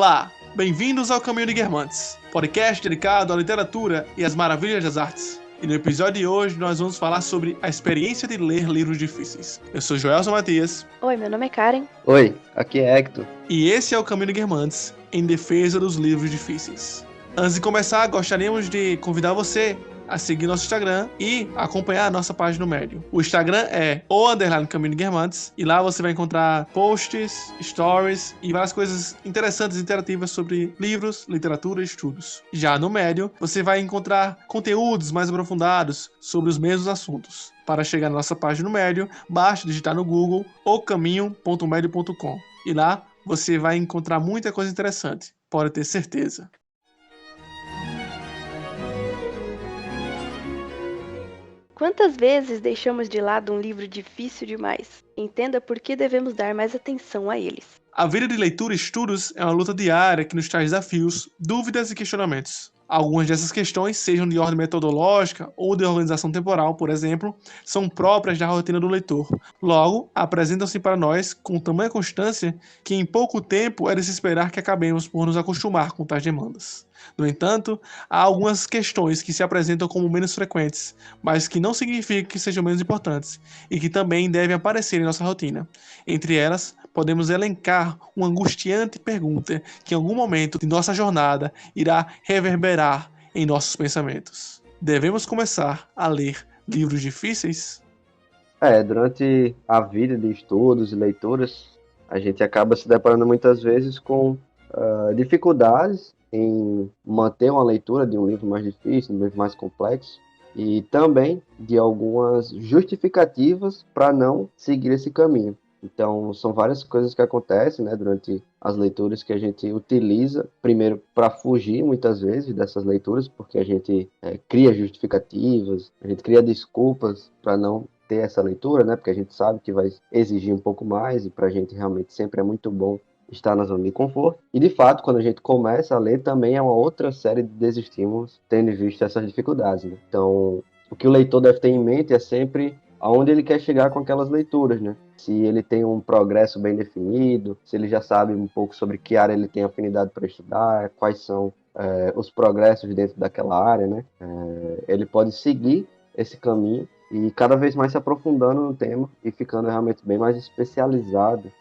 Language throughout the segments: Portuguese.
Olá, bem-vindos ao Caminho de Guermantes, podcast dedicado à literatura e às maravilhas das artes. E no episódio de hoje nós vamos falar sobre a experiência de ler livros difíceis. Eu sou Joelson Matias. Oi, meu nome é Karen. Oi, aqui é Hector. E esse é o Caminho de Guermantes, em defesa dos livros difíceis. Antes de começar, gostaríamos de convidar você a seguir nosso Instagram e acompanhar a nossa página no Medium. O Instagram é _Caminho de Guermantes e lá você vai encontrar posts, stories e várias coisas interessantes e interativas sobre livros, literatura e estudos. Já no Medium, você vai encontrar conteúdos mais aprofundados sobre os mesmos assuntos. Para chegar na nossa página no Medium, basta digitar no Google ocaminho.medium.com e lá você vai encontrar muita coisa interessante, pode ter certeza. Quantas vezes deixamos de lado um livro difícil demais? Entenda por que devemos dar mais atenção a eles. A vida de leitura e estudos é uma luta diária que nos traz desafios, dúvidas e questionamentos. Algumas dessas questões, sejam de ordem metodológica ou de organização temporal, por exemplo, são próprias da rotina do leitor. Logo, apresentam-se para nós com tamanha constância que em pouco tempo é de se esperar que acabemos por nos acostumar com tais demandas. No entanto, há algumas questões que se apresentam como menos frequentes, mas que não significa que sejam menos importantes, e que também devem aparecer em nossa rotina. Entre elas, podemos elencar uma angustiante pergunta que em algum momento de nossa jornada irá reverberar em nossos pensamentos. Devemos começar a ler livros difíceis? Durante a vida de estudos e leituras, a gente acaba se deparando muitas vezes com dificuldades em manter uma leitura de um livro mais difícil, um livro mais complexo, e também de algumas justificativas para não seguir esse caminho. Então, são várias coisas que acontecem, né, durante as leituras que a gente utiliza, primeiro, para fugir, muitas vezes, dessas leituras, porque a gente cria justificativas, a gente cria desculpas para não ter essa leitura, né, porque a gente sabe que vai exigir um pouco mais, e para a gente realmente sempre é muito bom estar na zona de conforto. E, de fato, quando a gente começa a ler, também é uma outra série de desestímulos, tendo em vista essas dificuldades, né? Então, o que o leitor deve ter em mente é sempre aonde ele quer chegar com aquelas leituras, né? Se ele tem um progresso bem definido, se ele já sabe um pouco sobre que área ele tem afinidade para estudar, quais são os progressos dentro daquela área, né? Ele pode seguir esse caminho e cada vez mais se aprofundando no tema e ficando realmente bem mais especializado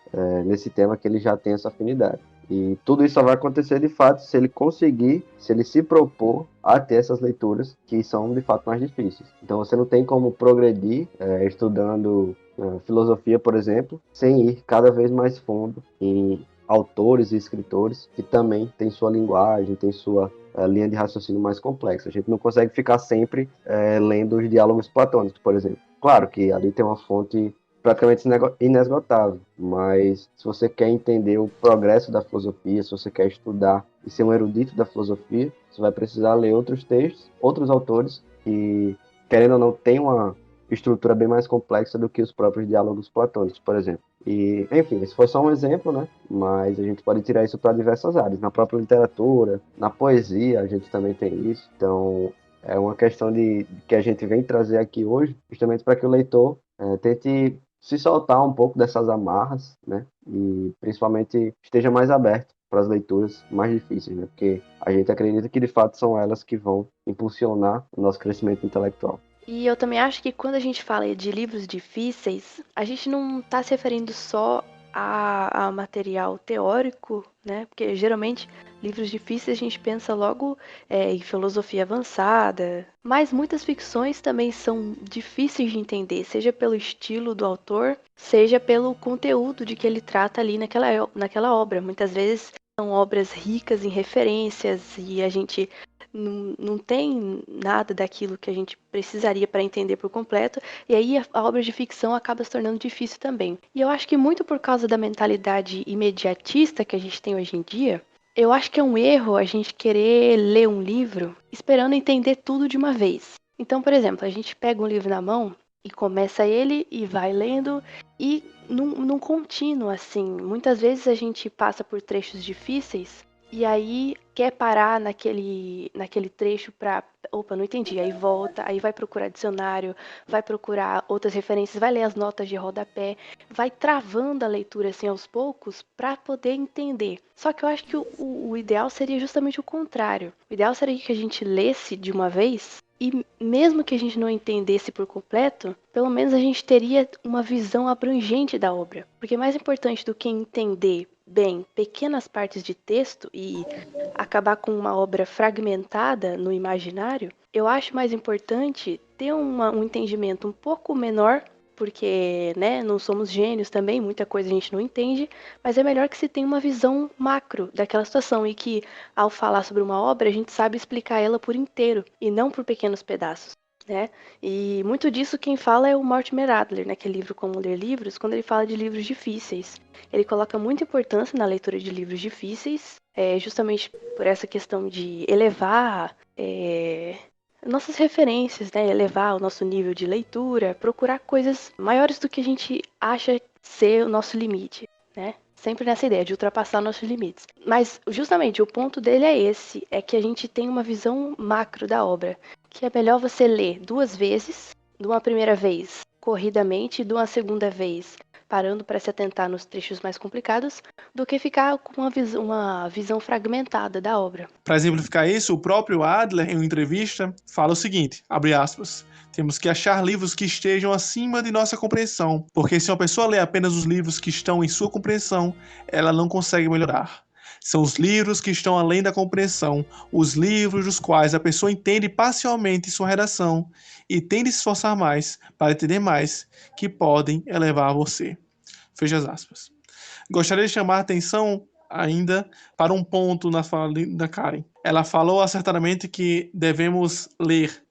nesse tema que ele já tem essa afinidade. E tudo isso só vai acontecer de fato se ele conseguir, se ele se propor a ter essas leituras que são de fato mais difíceis. Então você não tem como progredir estudando filosofia, por exemplo, sem ir cada vez mais fundo em autores e escritores que também têm sua linguagem, têm sua linha de raciocínio mais complexa. A gente não consegue ficar sempre lendo os diálogos platônicos, por exemplo. Claro que ali tem uma fonte praticamente inesgotável, mas se você quer entender o progresso da filosofia, se você quer estudar e ser um erudito da filosofia, você vai precisar ler outros textos, outros autores que, querendo ou não, têm uma estrutura bem mais complexa do que os próprios diálogos platônicos, por exemplo. E, enfim, esse foi só um exemplo, né? Mas a gente pode tirar isso para diversas áreas. Na própria literatura, na poesia, a gente também tem isso. Então, é uma questão que a gente vem trazer aqui hoje, justamente para que o leitor tente se soltar um pouco dessas amarras, né? E principalmente esteja mais aberto para as leituras mais difíceis, né? Porque a gente acredita que de fato são elas que vão impulsionar o nosso crescimento intelectual. E eu também acho que quando a gente fala de livros difíceis, a gente não está se referindo só a material teórico, né? Porque geralmente livros difíceis a gente pensa logo em filosofia avançada, mas muitas ficções também são difíceis de entender, seja pelo estilo do autor, seja pelo conteúdo de que ele trata ali naquela obra. Muitas vezes são obras ricas em referências e a gente não tem nada daquilo que a gente precisaria para entender por completo, e aí a obra de ficção acaba se tornando difícil também. E eu acho que muito por causa da mentalidade imediatista que a gente tem hoje em dia, eu acho que é um erro a gente querer ler um livro esperando entender tudo de uma vez. Então, por exemplo, a gente pega um livro na mão e começa ele e vai lendo e num contínuo, assim. Muitas vezes a gente passa por trechos difíceis e aí quer parar naquele trecho pra. Opa, não entendi. Aí volta, aí vai procurar dicionário, vai procurar outras referências, vai ler as notas de rodapé, vai travando a leitura assim aos poucos para poder entender. Só que eu acho que o ideal seria justamente o contrário. O ideal seria que a gente lesse de uma vez. E mesmo que a gente não entendesse por completo, pelo menos a gente teria uma visão abrangente da obra. Porque mais importante do que entender bem pequenas partes de texto e acabar com uma obra fragmentada no imaginário, eu acho mais importante ter um entendimento um pouco menor, porque, né, não somos gênios também, muita coisa a gente não entende, mas é melhor que se tenha uma visão macro daquela situação e que, ao falar sobre uma obra, a gente sabe explicar ela por inteiro e não por pequenos pedaços. Né? E muito disso quem fala é o Mortimer Adler, naquele livro Como Ler Livros, quando ele fala de livros difíceis. Ele coloca muita importância na leitura de livros difíceis, justamente por essa questão de elevar nossas referências, né? Elevar o nosso nível de leitura, procurar coisas maiores do que a gente acha ser o nosso limite, né? Sempre nessa ideia de ultrapassar nossos limites. Mas justamente o ponto dele é esse, é que a gente tem uma visão macro da obra, que é melhor você ler 2 vezes, de uma primeira vez corridamente e de uma segunda vez parando para se atentar nos trechos mais complicados, do que ficar com uma visão fragmentada da obra. Para exemplificar isso, o próprio Adler, em uma entrevista, fala o seguinte, abre aspas, temos que achar livros que estejam acima de nossa compreensão, porque se uma pessoa lê apenas os livros que estão em sua compreensão, ela não consegue melhorar. São os livros que estão além da compreensão, os livros dos quais a pessoa entende parcialmente sua redação e tem de se esforçar mais para entender mais, que podem elevar você. Fecha as aspas. Gostaria de chamar a atenção ainda para um ponto na fala da Karen. Ela falou acertadamente que devemos ler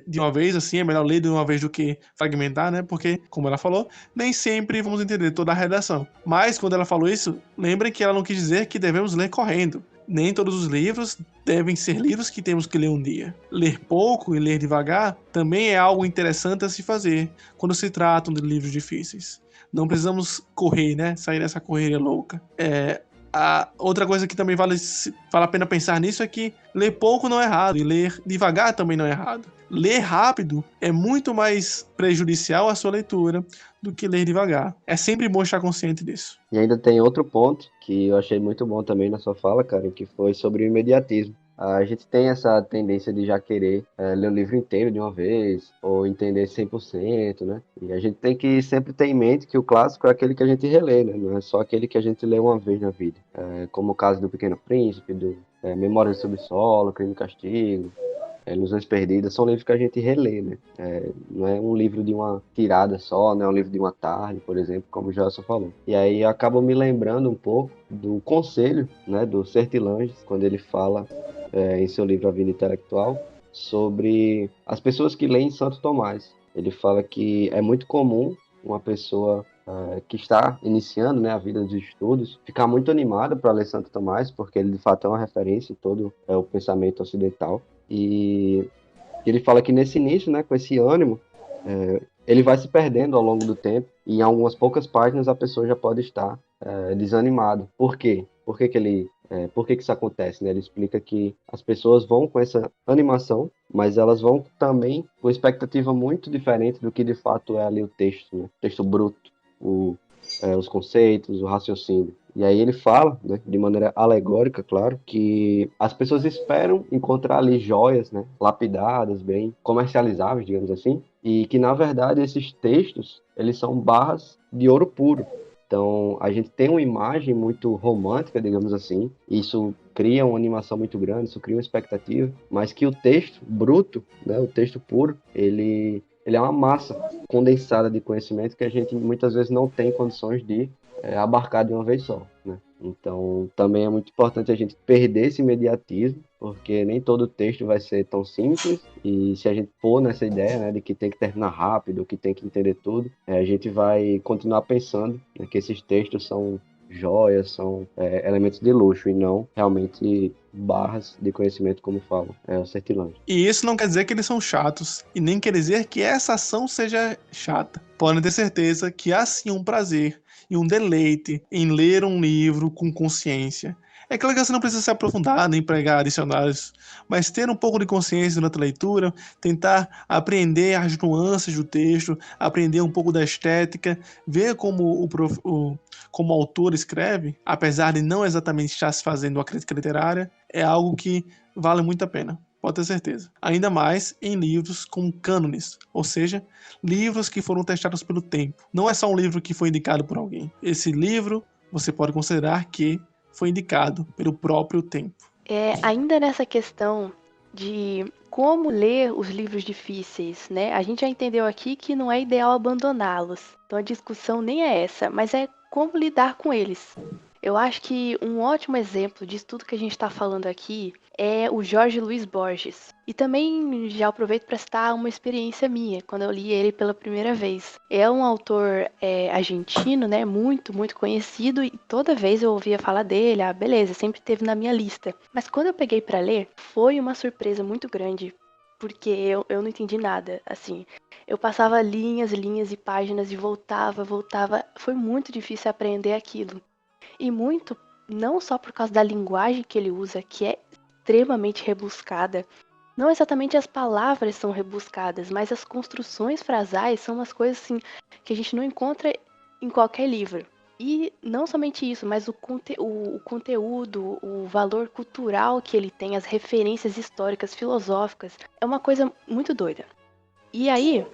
de uma vez, assim, é melhor ler de uma vez do que fragmentar, né? Porque, como ela falou, nem sempre vamos entender toda a redação. Mas, quando ela falou isso, lembrem que ela não quis dizer que devemos ler correndo. Nem todos os livros devem ser livros que temos que ler um dia. Ler pouco e ler devagar também é algo interessante a se fazer quando se tratam de livros difíceis. Não precisamos correr, né? Sair dessa correria louca. A outra coisa que também vale a pena pensar nisso é que ler pouco não é errado e ler devagar também não é errado. Ler rápido é muito mais prejudicial à sua leitura do que ler devagar. É sempre bom estar consciente disso. E ainda tem outro ponto que eu achei muito bom também na sua fala, cara, que foi sobre o imediatismo. A gente tem essa tendência de já querer ler o livro inteiro de uma vez, ou entender 100%, né? E a gente tem que sempre ter em mente que o clássico é aquele que a gente relê, né? Não é só aquele que a gente lê uma vez na vida. Como o caso do Pequeno Príncipe, do Memórias do Subsolo, Crime e Castigo, Ilusões Perdidas, são livros que a gente relê, né? Não é um livro de uma tirada só, não é um livro de uma tarde, por exemplo, como o Gelson falou. E aí eu acabo me lembrando um pouco do conselho, né, do Sertilanges, quando ele fala em seu livro A Vida Intelectual, sobre as pessoas que leem Santo Tomás. Ele fala que é muito comum uma pessoa que está iniciando, né, a vida dos estudos, ficar muito animada para ler Santo Tomás, porque ele de fato é uma referência em todo o pensamento ocidental. E ele fala que nesse início, né, com esse ânimo, ele vai se perdendo ao longo do tempo, e em algumas poucas páginas a pessoa já pode estar desanimada. Por quê? Por que isso acontece? Né? Ele explica que as pessoas vão com essa animação, mas elas vão também com expectativa muito diferente do que de fato é ali o texto, né? O texto bruto, os conceitos, o raciocínio. E aí ele fala, né, de maneira alegórica, claro, que as pessoas esperam encontrar ali joias, né, lapidadas, bem comercializáveis, digamos assim, e que, na verdade, esses textos, eles são barras de ouro puro. Então, a gente tem uma imagem muito romântica, digamos assim, isso cria uma animação muito grande, isso cria uma expectativa, mas que o texto bruto, né, o texto puro, ele é uma massa condensada de conhecimento que a gente muitas vezes não tem condições de abarcar de uma vez só, né? Então, também é muito importante a gente perder esse imediatismo, porque nem todo texto vai ser tão simples, e se a gente for nessa ideia, né, de que tem que terminar rápido, que tem que entender tudo, a gente vai continuar pensando, né, que esses textos são joias, são elementos de luxo e não realmente barras de conhecimento, como falam o Sertilanges. E isso não quer dizer que eles são chatos, e nem quer dizer que essa ação seja chata. Podem ter certeza que há sim um prazer e um deleite em ler um livro com consciência. É claro que você não precisa se aprofundar nem pregar dicionários, mas ter um pouco de consciência durante a leitura, tentar aprender as nuances do texto, aprender um pouco da estética, ver como como o autor escreve, apesar de não exatamente estar se fazendo uma crítica literária, é algo que vale muito a pena. Pode ter certeza. Ainda mais em livros com cânones, ou seja, livros que foram testados pelo tempo. Não é só um livro que foi indicado por alguém. Esse livro você pode considerar que foi indicado pelo próprio tempo. Ainda nessa questão de como ler os livros difíceis, né? A gente já entendeu aqui que não é ideal abandoná-los. Então a discussão nem é essa, mas é como lidar com eles. Eu acho que um ótimo exemplo disso tudo que a gente está falando aqui é o Jorge Luis Borges. E também já aproveito para citar uma experiência minha, quando eu li ele pela primeira vez. É um autor argentino, né, muito, muito conhecido, e toda vez eu ouvia falar dele, beleza, sempre esteve na minha lista. Mas quando eu peguei para ler, foi uma surpresa muito grande, porque eu não entendi nada, assim. Eu passava linhas, linhas e páginas e voltava. Foi muito difícil aprender aquilo. E muito, não só por causa da linguagem que ele usa, que é extremamente rebuscada. Não exatamente as palavras são rebuscadas, mas as construções frasais são umas coisas assim que a gente não encontra em qualquer livro. E não somente isso, mas o conteúdo, o valor cultural que ele tem, as referências históricas, filosóficas, é uma coisa muito doida. E aí,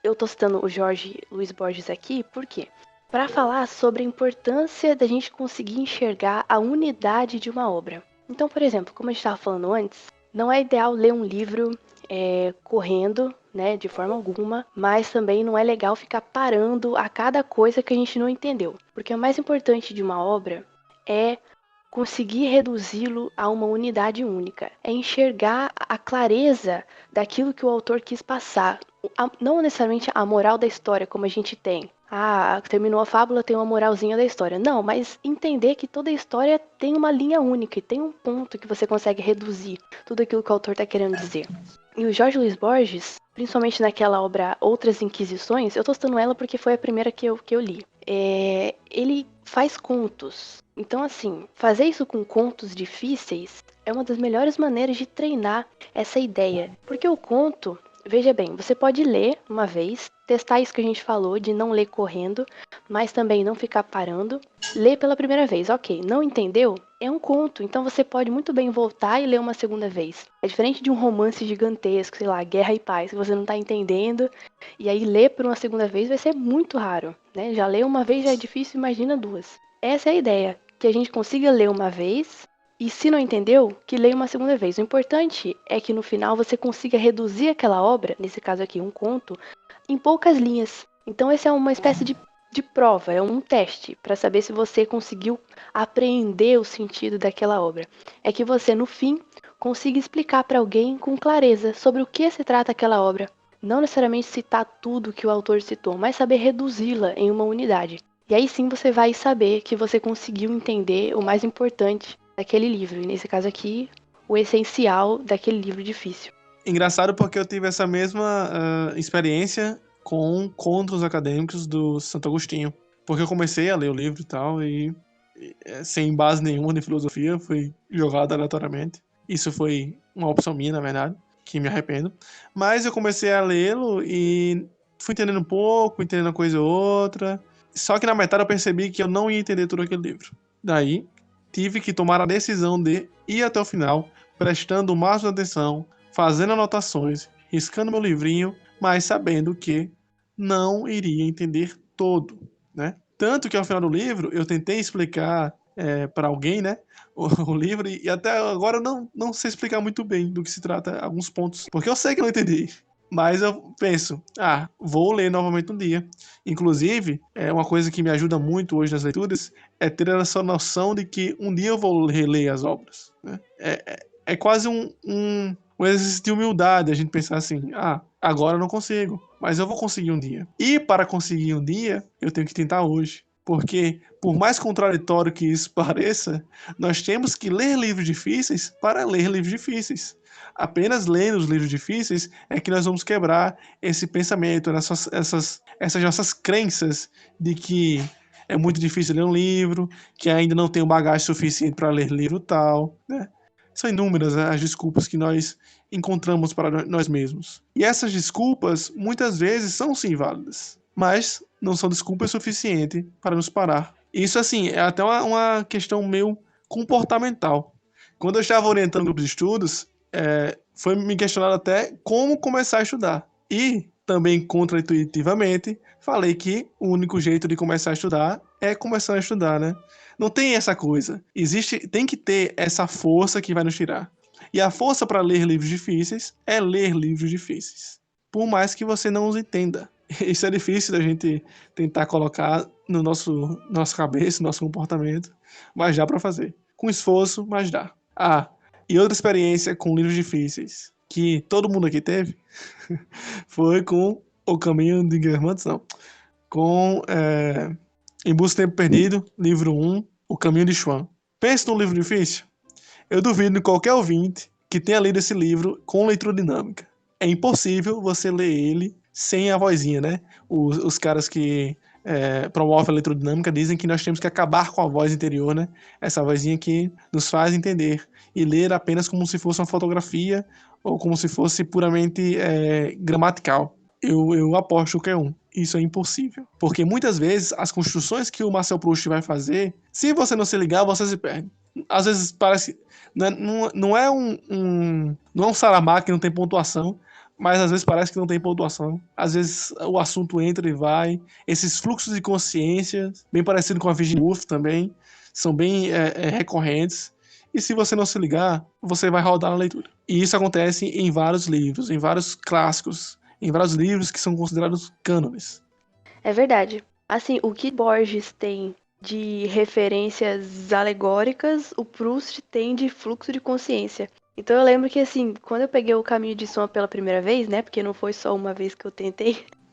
eu tô citando o Jorge Luis Borges aqui, por quê? Para falar sobre a importância da gente conseguir enxergar a unidade de uma obra. Então, por exemplo, como a gente estava falando antes, não é ideal ler um livro correndo, né, de forma alguma, mas também não é legal ficar parando a cada coisa que a gente não entendeu. Porque o mais importante de uma obra é conseguir reduzi-lo a uma unidade única. É enxergar a clareza daquilo que o autor quis passar. Não necessariamente a moral da história, como a gente tem. Terminou a fábula, tem uma moralzinha da história. Não, mas entender que toda história tem uma linha única e tem um ponto que você consegue reduzir tudo aquilo que o autor está querendo dizer. E o Jorge Luis Borges, principalmente naquela obra Outras Inquisições, eu tô citando ela porque foi a primeira que eu li. Ele faz contos. Então, assim, fazer isso com contos difíceis é uma das melhores maneiras de treinar essa ideia. Porque o conto, veja bem, você pode ler uma vez, testar isso que a gente falou, de não ler correndo, mas também não ficar parando. Ler pela primeira vez, ok, não entendeu? É um conto, então você pode muito bem voltar e ler uma segunda vez. É diferente de um romance gigantesco, sei lá, Guerra e Paz, que você não tá entendendo, e aí ler por uma segunda vez vai ser muito raro, né? Já ler uma vez já é difícil, imagina duas. Essa é a ideia, que a gente consiga ler uma vez, e se não entendeu, que leia uma segunda vez. O importante é que no final você consiga reduzir aquela obra, nesse caso aqui um conto, em poucas linhas. Então essa é uma espécie de prova, é um teste para saber se você conseguiu apreender o sentido daquela obra. É que você, no fim, consiga explicar para alguém com clareza sobre o que se trata aquela obra. Não necessariamente citar tudo que o autor citou, mas saber reduzi-la em uma unidade. E aí sim você vai saber que você conseguiu entender o mais importante daquele livro. E nesse caso aqui, o essencial daquele livro difícil. Engraçado porque eu tive essa mesma experiência com contos acadêmicos do Santo Agostinho. Porque eu comecei a ler o livro e tal, e sem base nenhuma de filosofia, fui jogado aleatoriamente. Isso foi uma opção minha, na verdade, que me arrependo. Mas eu comecei a lê-lo e fui entendendo um pouco, entendendo uma coisa ou outra. Só que na metade eu percebi que eu não ia entender todo aquele livro. Daí, tive que tomar a decisão de ir até o final, prestando o máximo de atenção, fazendo anotações, riscando meu livrinho, mas sabendo que não iria entender todo, né? Tanto que ao final do livro eu tentei explicar para alguém, né, o livro, e até agora eu não sei explicar muito bem do que se trata alguns pontos, porque eu sei que eu não entendi. Mas eu penso, vou ler novamente um dia. Inclusive, uma coisa que me ajuda muito hoje nas leituras é ter essa noção de que um dia eu vou reler as obras, né? É quase um exercício de humildade a gente pensar assim, agora eu não consigo, mas eu vou conseguir um dia. E para conseguir um dia, eu tenho que tentar hoje. Porque, por mais contraditório que isso pareça, nós temos que ler livros difíceis para ler livros difíceis. Apenas lendo os livros difíceis é que nós vamos quebrar esse pensamento, essas nossas crenças de que é muito difícil ler um livro, que ainda não tenho bagagem suficiente para ler livro tal, né? São inúmeras, né, as desculpas que nós encontramos para nós mesmos. E essas desculpas, muitas vezes, são sim válidas, mas não são desculpas suficientes para nos parar. Isso, assim, é até uma questão meio comportamental. Quando eu estava orientando grupos de estudos, foi me questionado até como começar a estudar. E, também contraintuitivamente, falei que o único jeito de começar a estudar é começar a estudar, né? Não tem essa coisa. Tem que ter essa força que vai nos tirar. E a força para ler livros difíceis é ler livros difíceis. Por mais que você não os entenda. Isso é difícil da gente tentar colocar no nossa cabeça, no nosso comportamento, mas dá para fazer. Com esforço, mas dá. E outra experiência com livros difíceis que todo mundo aqui teve foi com O Caminho de Guermantes, não. Com Em Busca do Tempo Perdido, livro 1, O Caminho de Chuan. Pensa num livro difícil? Eu duvido de qualquer ouvinte que tenha lido esse livro com leitura dinâmica. É impossível você ler ele sem a vozinha, né? Os caras que promovem a leitura dinâmica dizem que nós temos que acabar com a voz interior, né? Essa vozinha que nos faz entender e ler apenas como se fosse uma fotografia ou como se fosse puramente gramatical. Eu aposto que é isso é impossível. Porque muitas vezes as construções que o Marcel Proust vai fazer, se você não se ligar, você se perde. Às vezes parece. Não é um Saramago que não tem pontuação, mas às vezes parece que não tem pontuação. Às vezes o assunto entra e vai. Esses fluxos de consciência, bem parecido com a Virginia Woolf também, são bem recorrentes. E se você não se ligar, você vai rodar na leitura. E isso acontece em vários livros, em vários clássicos, em vários livros que são considerados cânones. É verdade. Assim, o que Borges tem de referências alegóricas, o Proust tem de fluxo de consciência. Então eu lembro que, assim, quando eu peguei O Caminho de Chuan pela primeira vez, né, porque não foi só uma vez que eu tentei,